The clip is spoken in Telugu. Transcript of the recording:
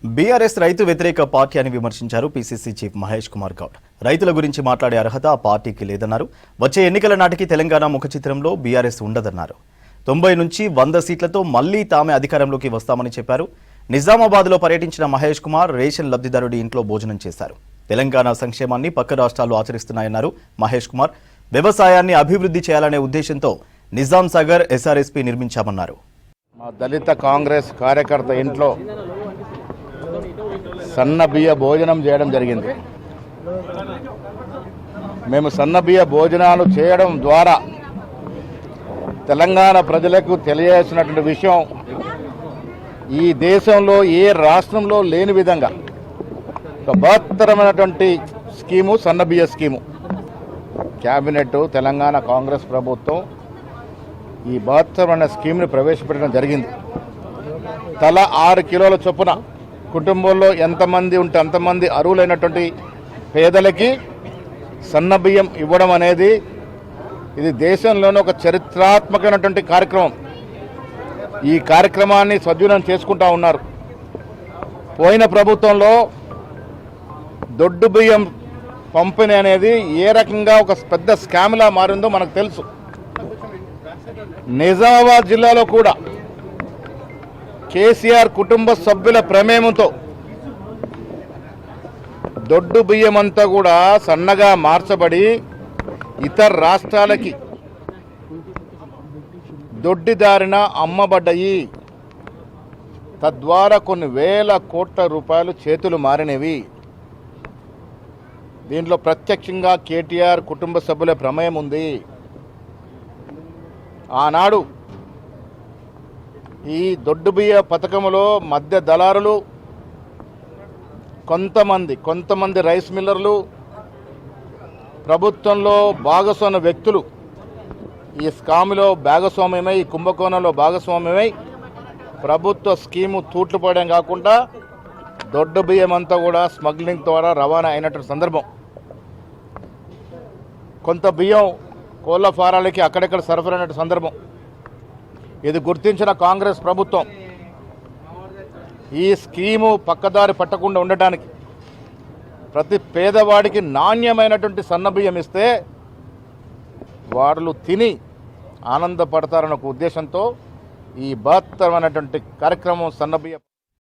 బీఆర్ఎస్ రైతు వ్యతిరేక పార్టీ అని విమర్శించారు పీసీసీ చీఫ్ మహేష్ కుమార్ గౌడ్. రైతుల గురించి మాట్లాడే అర్హత ఆ పార్టీకి లేదన్నారు. వచ్చే ఎన్నికల నాటికి తెలంగాణ ముఖ చిత్రంలో బీఆర్ఎస్ ఉండదన్నారు. 90 నుంచి 100 సీట్లతో మళ్లీ తామే అధికారంలోకి వస్తామని చెప్పారు. నిజామాబాద్లో పర్యటించిన మహేష్ కుమార్ రేషన్ లబ్ధిదారుడి ఇంట్లో భోజనం చేశారు. తెలంగాణ సంక్షేమాన్ని పక్క రాష్ట్రాలు ఆచరిస్తున్నాయన్నారు మహేష్ కుమార్. వ్యవసాయాన్ని అభివృద్ధి చేయాలనే ఉద్దేశంతో నిజాం సాగర్ ఎస్ఆర్ఎస్పీ నిర్మించామన్నారు. మా దళిత కాంగ్రెస్ కార్యకర్త ఇంట్లో సన్న బియ్య భోజనం చేయడం జరిగింది. మేము సన్న బియ్య భోజనాలు చేయడం ద్వారా తెలంగాణ ప్రజలకు తెలియాల్సినటువంటి విషయం, ఈ దేశంలో ఏ రాష్ట్రంలో లేని విధంగా ఒక బృహత్తరమైనటువంటి స్కీము సన్న బియ్య స్కీము క్యాబినెట్ తెలంగాణ కాంగ్రెస్ ప్రభుత్వం ఈ బృహత్తరమైన స్కీమ్ని ప్రవేశపెట్టడం జరిగింది. తల 6 కిలోల చొప్పున కుటుంబంలో ఎంతమంది ఉంటే అంతమంది అర్హులైనటువంటి పేదలకి సన్న బియ్యం ఇవ్వడం అనేది ఇది దేశంలోనే ఒక చరిత్రాత్మకమైనటువంటి కార్యక్రమం. ఈ కార్యక్రమాన్ని సద్వినియోగం చేసుకుంటూ ఉన్నారు. పోయిన ప్రభుత్వంలో దొడ్డు బియ్యం పంపిణీ అనేది ఏ రకంగా ఒక పెద్ద స్కామ్లా మారిందో మనకు తెలుసు. నిజామాబాద్ జిల్లాలో కూడా కేసీఆర్ కుటుంబ సభ్యుల ప్రమేయంతో దొడ్డు బియ్యం అంతా కూడా సన్నగా మార్చబడి ఇతర రాష్ట్రాలకి దొడ్డిదారిన అమ్మబడ్డాయి. తద్వారా కొన్ని వేల కోట్ల రూపాయలు చేతులు మారినవి. దీంట్లో ప్రత్యక్షంగా కేటీఆర్ కుటుంబ సభ్యుల ప్రమేయం ఉంది. ఆనాడు ఈ దొడ్డు బియ్య పథకంలో మధ్య దళారులు కొంతమంది రైస్ మిల్లర్లు, ప్రభుత్వంలో భాగస్వామ్య వ్యక్తులు ఈ స్కామ్లో భాగస్వామ్యమై, ఈ కుంభకోణంలో భాగస్వామ్యమై ప్రభుత్వ స్కీము తూట్లు పడడం కాకుండా దొడ్డు బియ్యం అంతా కూడా స్మగ్లింగ్ ద్వారా రవాణా అయినటువంటి సందర్భం. కొంత బియ్యం కోళ్ల ఫారాలకి అక్కడెక్కడ సరఫరా అయినట్టు సందర్భం. ఇది గుర్తించిన కాంగ్రెస్ ప్రభుత్వం ఈ స్కీము పక్కదారి పట్టకుండా ఉండటానికి ప్రతి పేదవాడికి నాణ్యమైనటువంటి సన్నబియ్యం ఇస్తే వాళ్ళు తిని ఆనందపడతారన్న ఒక ఉద్దేశంతో ఈ బృహత్తరమైనటువంటి కార్యక్రమం సన్నబియ్యం